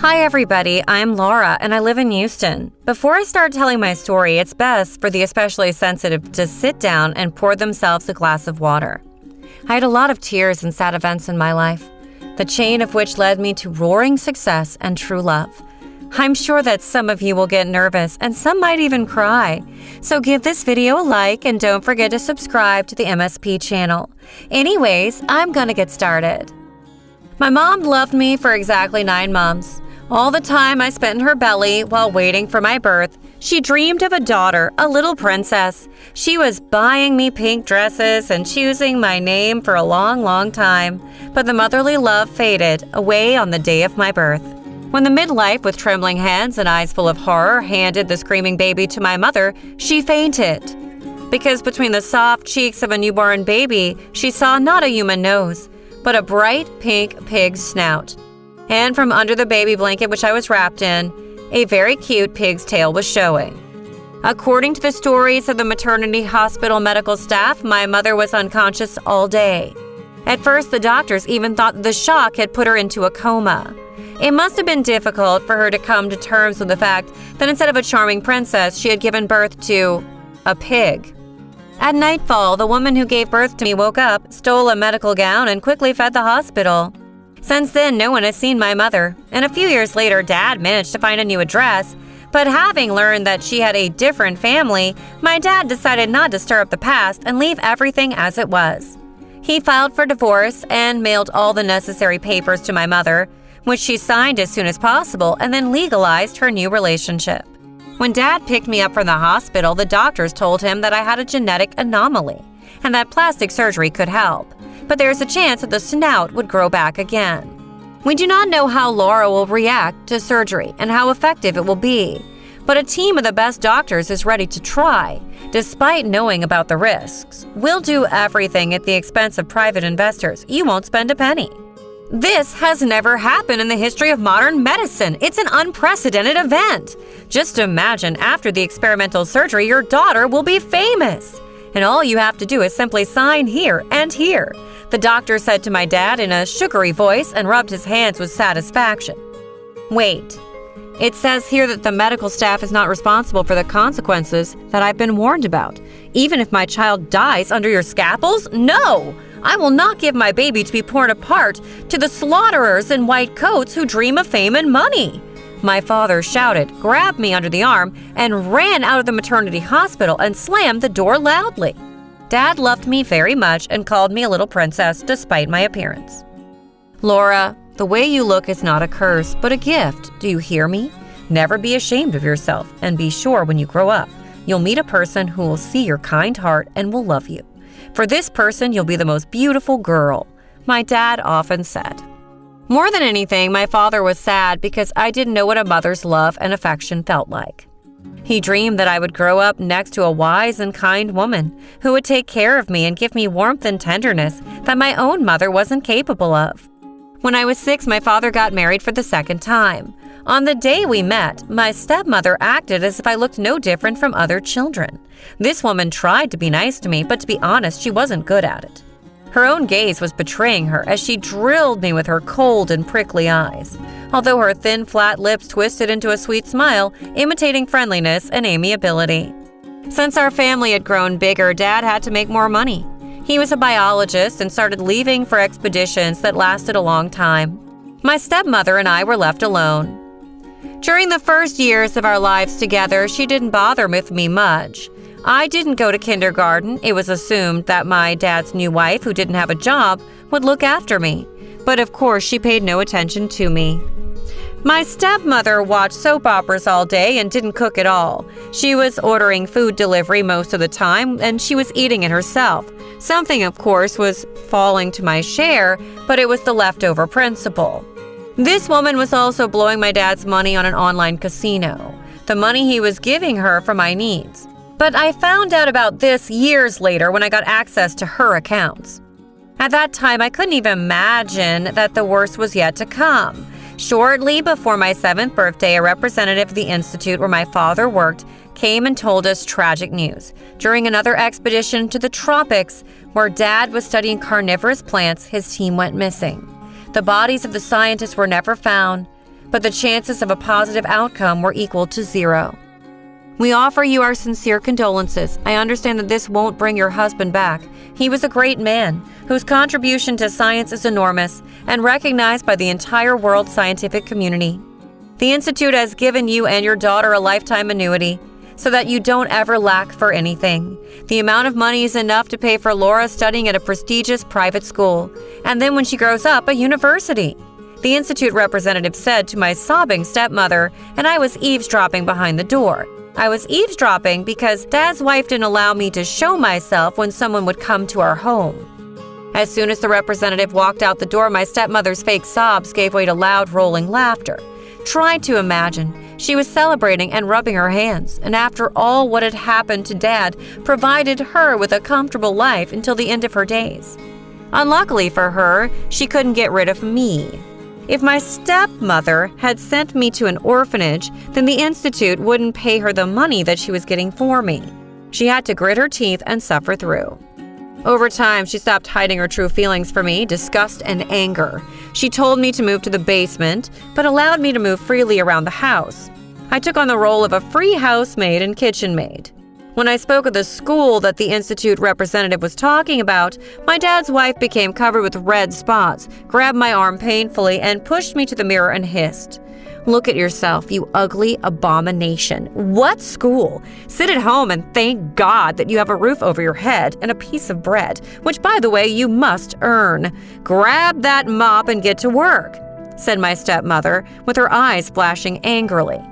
Hi everybody, I'm Laura and I live in Houston. Before I start telling my story, it's best for the especially sensitive to sit down and pour themselves a glass of water. I had a lot of tears and sad events in my life, the chain of which led me to roaring success and true love. I'm sure that some of you will get nervous and some might even cry. So give this video a like and don't forget to subscribe to the MSP channel. Anyways, I'm gonna get started. My mom loved me for exactly 9 months. All the time I spent in her belly while waiting for my birth, she dreamed of a daughter, a little princess. She was buying me pink dresses and choosing my name for a long time. But the motherly love faded away on the day of my birth. When the midwife, with trembling hands and eyes full of horror, handed the screaming baby to my mother, she fainted. Because between the soft cheeks of a newborn baby, she saw not a human nose, but a bright pink pig's snout. And from under the baby blanket which I was wrapped in, a very cute pig's tail was showing. According to the stories of the maternity hospital medical staff, my mother was unconscious all day. At first, the doctors even thought the shock had put her into a coma. It must have been difficult for her to come to terms with the fact that instead of a charming princess, she had given birth to a pig. At nightfall, the woman who gave birth to me woke up, stole a medical gown, and quickly fled the hospital. Since then, no one has seen my mother, and a few years later, Dad managed to find a new address. But having learned that she had a different family, my dad decided not to stir up the past and leave everything as it was. He filed for divorce and mailed all the necessary papers to my mother, which she signed as soon as possible, and then legalized her new relationship. When Dad picked me up from the hospital, the doctors told him that I had a genetic anomaly and that plastic surgery could help, but there's a chance that the snout would grow back again. We do not know how Laura will react to surgery and how effective it will be, but a team of the best doctors is ready to try, despite knowing about the risks. We'll do everything at the expense of private investors. You won't spend a penny. This has never happened in the history of modern medicine. It's an unprecedented event. Just imagine after the experimental surgery, your daughter will be famous. And all you have to do is simply sign here and here, the doctor said to my dad in a sugary voice and rubbed his hands with satisfaction. Wait, it says here that the medical staff is not responsible for the consequences that I've been warned about. Even if my child dies under your scalpels? No! I will not give my baby to be torn apart to the slaughterers in white coats who dream of fame and money. My father shouted, grabbed me under the arm, and ran out of the maternity hospital and slammed the door loudly. Dad loved me very much and called me a little princess despite my appearance. Laura, the way you look is not a curse, but a gift. Do you hear me? Never be ashamed of yourself, and be sure when you grow up, you'll meet a person who will see your kind heart and will love you. For this person, you'll be the most beautiful girl, my dad often said. More than anything, my father was sad because I didn't know what a mother's love and affection felt like. He dreamed that I would grow up next to a wise and kind woman who would take care of me and give me warmth and tenderness that my own mother wasn't capable of. When I was 6, my father got married for the second time. On the day we met, my stepmother acted as if I looked no different from other children. This woman tried to be nice to me, but to be honest, she wasn't good at it. Her own gaze was betraying her as she drilled me with her cold and prickly eyes, although her thin, flat lips twisted into a sweet smile, imitating friendliness and amiability. Since our family had grown bigger, Dad had to make more money. He was a biologist and started leaving for expeditions that lasted a long time. My stepmother and I were left alone. During the first years of our lives together, she didn't bother with me much. I didn't go to kindergarten. It was assumed that my dad's new wife, who didn't have a job, would look after me. But of course, she paid no attention to me. My stepmother watched soap operas all day and didn't cook at all. She was ordering food delivery most of the time, and she was eating it herself. Something, of course, was falling to my share, but it was the leftover principle. This woman was also blowing my dad's money on an online casino, the money he was giving her for my needs. But I found out about this years later when I got access to her accounts. At that time, I couldn't even imagine that the worst was yet to come. Shortly before my 7th birthday, a representative of the institute where my father worked came and told us tragic news. During another expedition to the tropics, where Dad was studying carnivorous plants, his team went missing. The bodies of the scientists were never found, but the chances of a positive outcome were equal to 0. We offer you our sincere condolences. I understand that this won't bring your husband back. He was a great man, whose contribution to science is enormous and recognized by the entire world scientific community. The Institute has given you and your daughter a lifetime annuity, so that you don't ever lack for anything. The amount of money is enough to pay for Laura studying at a prestigious private school, and then when she grows up, a university. The Institute representative said to my sobbing stepmother, and I was eavesdropping behind the door. I was eavesdropping because Dad's wife didn't allow me to show myself when someone would come to our home. As soon as the representative walked out the door, my stepmother's fake sobs gave way to loud, rolling laughter. Try to imagine. She was celebrating and rubbing her hands, and after all what had happened to Dad, provided her with a comfortable life until the end of her days. Unluckily for her, she couldn't get rid of me. If my stepmother had sent me to an orphanage, then the Institute wouldn't pay her the money that she was getting for me. She had to grit her teeth and suffer through. Over time, she stopped hiding her true feelings for me, disgust and anger. She told me to move to the basement, but allowed me to move freely around the house. I took on the role of a free housemaid and kitchen maid. When I spoke of the school that the Institute representative was talking about, my dad's wife became covered with red spots, grabbed my arm painfully, and pushed me to the mirror and hissed, "Look at yourself, you ugly abomination. What school? Sit at home and thank God that you have a roof over your head and a piece of bread, which, by the way, you must earn. Grab that mop and get to work," said my stepmother, with her eyes flashing angrily.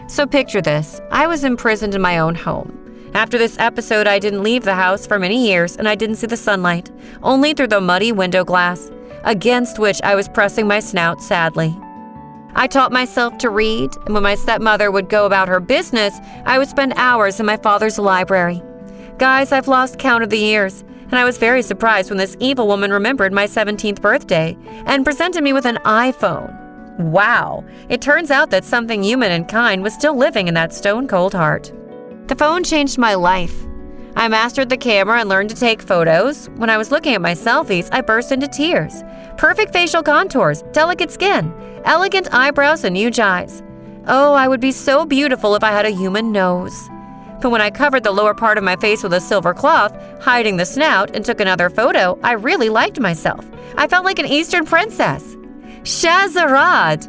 So picture this. I was imprisoned in my own home. After this episode, I didn't leave the house for many years, and I didn't see the sunlight, only through the muddy window glass, against which I was pressing my snout sadly. I taught myself to read, and when my stepmother would go about her business, I would spend hours in my father's library. Guys, I've lost count of the years, and I was very surprised when this evil woman remembered my 17th birthday and presented me with an iPhone. Wow, it turns out that something human and kind was still living in that stone-cold heart. The phone changed my life. I mastered the camera and learned to take photos. When I was looking at my selfies, I burst into tears. Perfect facial contours, delicate skin, elegant eyebrows and huge eyes. Oh, I would be so beautiful if I had a human nose. But when I covered the lower part of my face with a silver cloth, hiding the snout, and took another photo, I really liked myself. I felt like an Eastern princess. Shahrazad!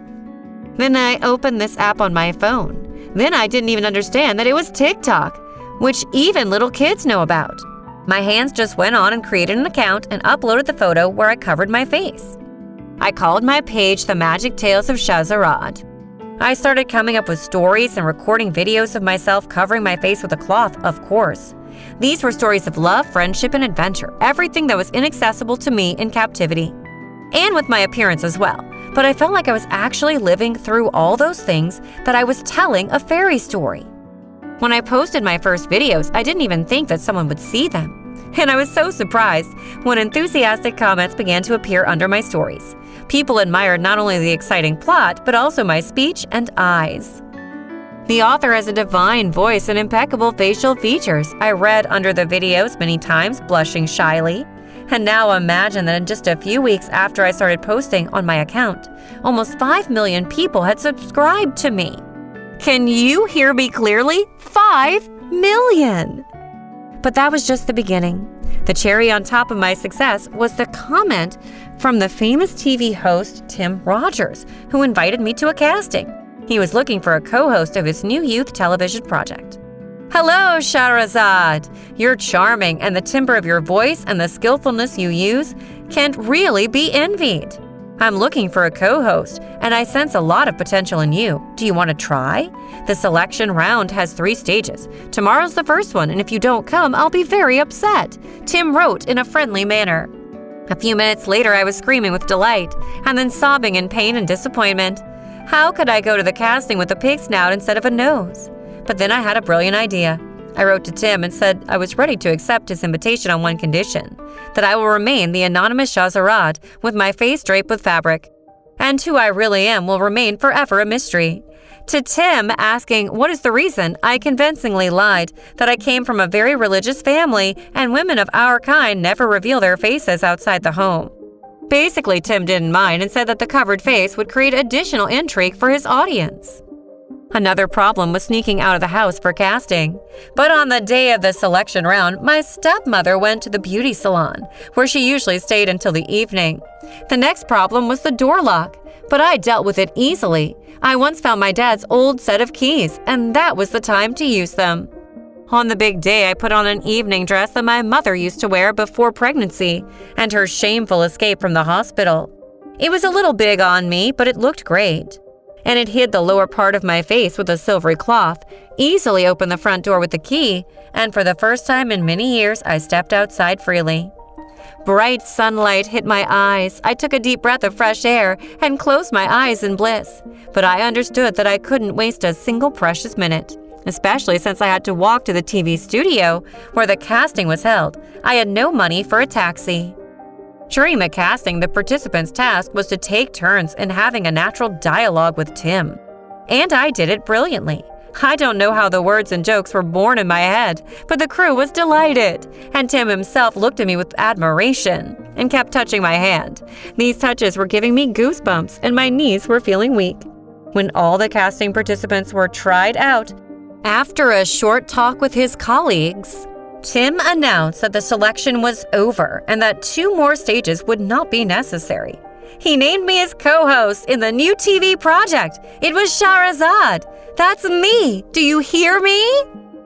Then I opened this app on my phone. Then I didn't even understand that it was TikTok, which even little kids know about. My hands just went on and created an account and uploaded the photo where I covered my face. I called my page The Magic Tales of Shahrazad. I started coming up with stories and recording videos of myself covering my face with a cloth, of course. These were stories of love, friendship, and adventure, everything that was inaccessible to me in captivity. And with my appearance as well. But I felt like I was actually living through all those things, that I was telling a fairy story. When I posted my first videos, I didn't even think that someone would see them. And I was so surprised when enthusiastic comments began to appear under my stories. People admired not only the exciting plot, but also my speech and eyes. The author has a divine voice and impeccable facial features. I read under the videos many times, blushing shyly. And now imagine that in just a few weeks after I started posting on my account, almost 5 million people had subscribed to me. Can you hear me clearly? 5 million! But that was just the beginning. The cherry on top of my success was the comment from the famous TV host Tim Rogers, who invited me to a casting. He was looking for a co-host of his new youth television project. "Hello, Shahrazad! You're charming, and the timbre of your voice and the skillfulness you use can't really be envied. I'm looking for a co-host, and I sense a lot of potential in you. Do you want to try? The selection round has 3 stages. Tomorrow's the first one, and if you don't come, I'll be very upset," Tim wrote in a friendly manner. A few minutes later, I was screaming with delight, and then sobbing in pain and disappointment. How could I go to the casting with a pig snout instead of a nose? But then I had a brilliant idea. I wrote to Tim and said I was ready to accept his invitation on one condition, that I will remain the anonymous Shahrazad with my face draped with fabric. And who I really am will remain forever a mystery. To Tim asking what is the reason, I convincingly lied that I came from a very religious family and women of our kind never reveal their faces outside the home. Basically, Tim didn't mind and said that the covered face would create additional intrigue for his audience. Another problem was sneaking out of the house for casting. But on the day of the selection round, my stepmother went to the beauty salon, where she usually stayed until the evening. The next problem was the door lock, but I dealt with it easily. I once found my dad's old set of keys, and that was the time to use them. On the big day, I put on an evening dress that my mother used to wear before pregnancy and her shameful escape from the hospital. It was a little big on me, but it looked great. And it hid the lower part of my face with a silvery cloth, easily opened the front door with the key, and for the first time in many years, I stepped outside freely. Bright sunlight hit my eyes. I took a deep breath of fresh air and closed my eyes in bliss. But I understood that I couldn't waste a single precious minute, especially since I had to walk to the TV studio where the casting was held. I had no money for a taxi. During the casting, the participants' task was to take turns in having a natural dialogue with Tim. And I did it brilliantly. I don't know how the words and jokes were born in my head, but the crew was delighted, and Tim himself looked at me with admiration and kept touching my hand. These touches were giving me goosebumps, and my knees were feeling weak. When all the casting participants were tried out, after a short talk with his colleagues, Tim announced that the selection was over and that 2 more stages would not be necessary. He named me his co-host in the new TV project. It was Shahrazad. That's me. Do you hear me?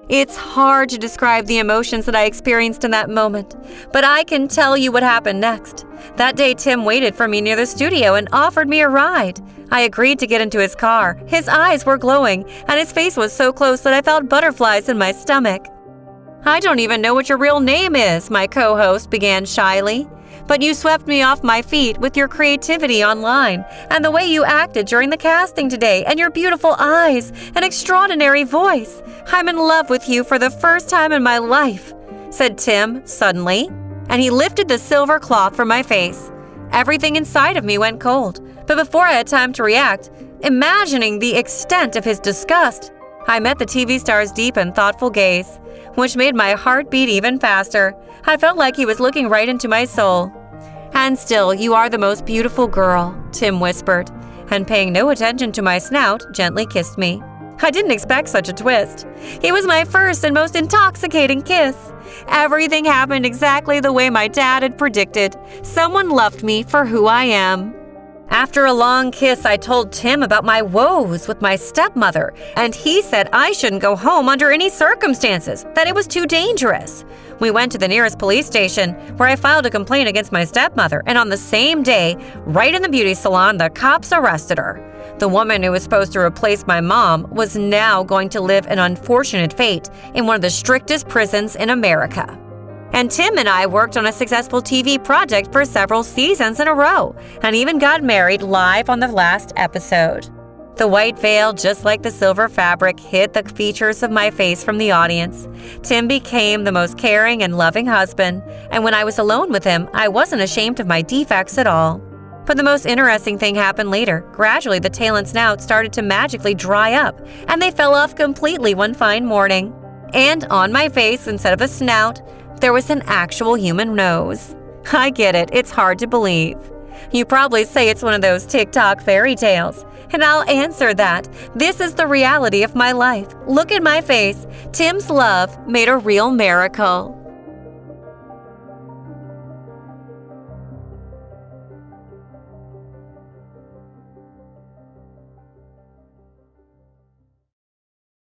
It's hard to describe the emotions that I experienced in that moment, but I can tell you what happened next. That day, Tim waited for me near the studio and offered me a ride. I agreed to get into his car. His eyes were glowing, and his face was so close that I felt butterflies in my stomach. "I don't even know what your real name is," my co-host began shyly. "But you swept me off my feet with your creativity online and the way you acted during the casting today and your beautiful eyes and extraordinary voice. I'm in love with you for the first time in my life," said Tim suddenly, and he lifted the silver cloth from my face. Everything inside of me went cold, but before I had time to react, imagining the extent of his disgust, I met the TV star's deep and thoughtful gaze, which made my heart beat even faster. I felt like he was looking right into my soul. "And still, you are the most beautiful girl," Tim whispered, and paying no attention to my snout, gently kissed me. I didn't expect such a twist. It was my first and most intoxicating kiss. Everything happened exactly the way my dad had predicted. Someone loved me for who I am. After a long kiss, I told Tim about my woes with my stepmother, and he said I shouldn't go home under any circumstances, that it was too dangerous. We went to the nearest police station, where I filed a complaint against my stepmother, and on the same day, right in the beauty salon, the cops arrested her. The woman who was supposed to replace my mom was now going to live an unfortunate fate in one of the strictest prisons in America. And Tim and I worked on a successful TV project for several seasons in a row, and even got married live on the last episode. The white veil, just like the silver fabric, hid the features of my face from the audience. Tim became the most caring and loving husband, and when I was alone with him, I wasn't ashamed of my defects at all. But the most interesting thing happened later. Gradually, the tail and snout started to magically dry up, and they fell off completely one fine morning. And on my face, instead of a snout, there was an actual human nose. I get it, it's hard to believe. You probably say it's one of those TikTok fairy tales, and I'll answer that. This is the reality of my life. Look at my face. Tim's love made a real miracle.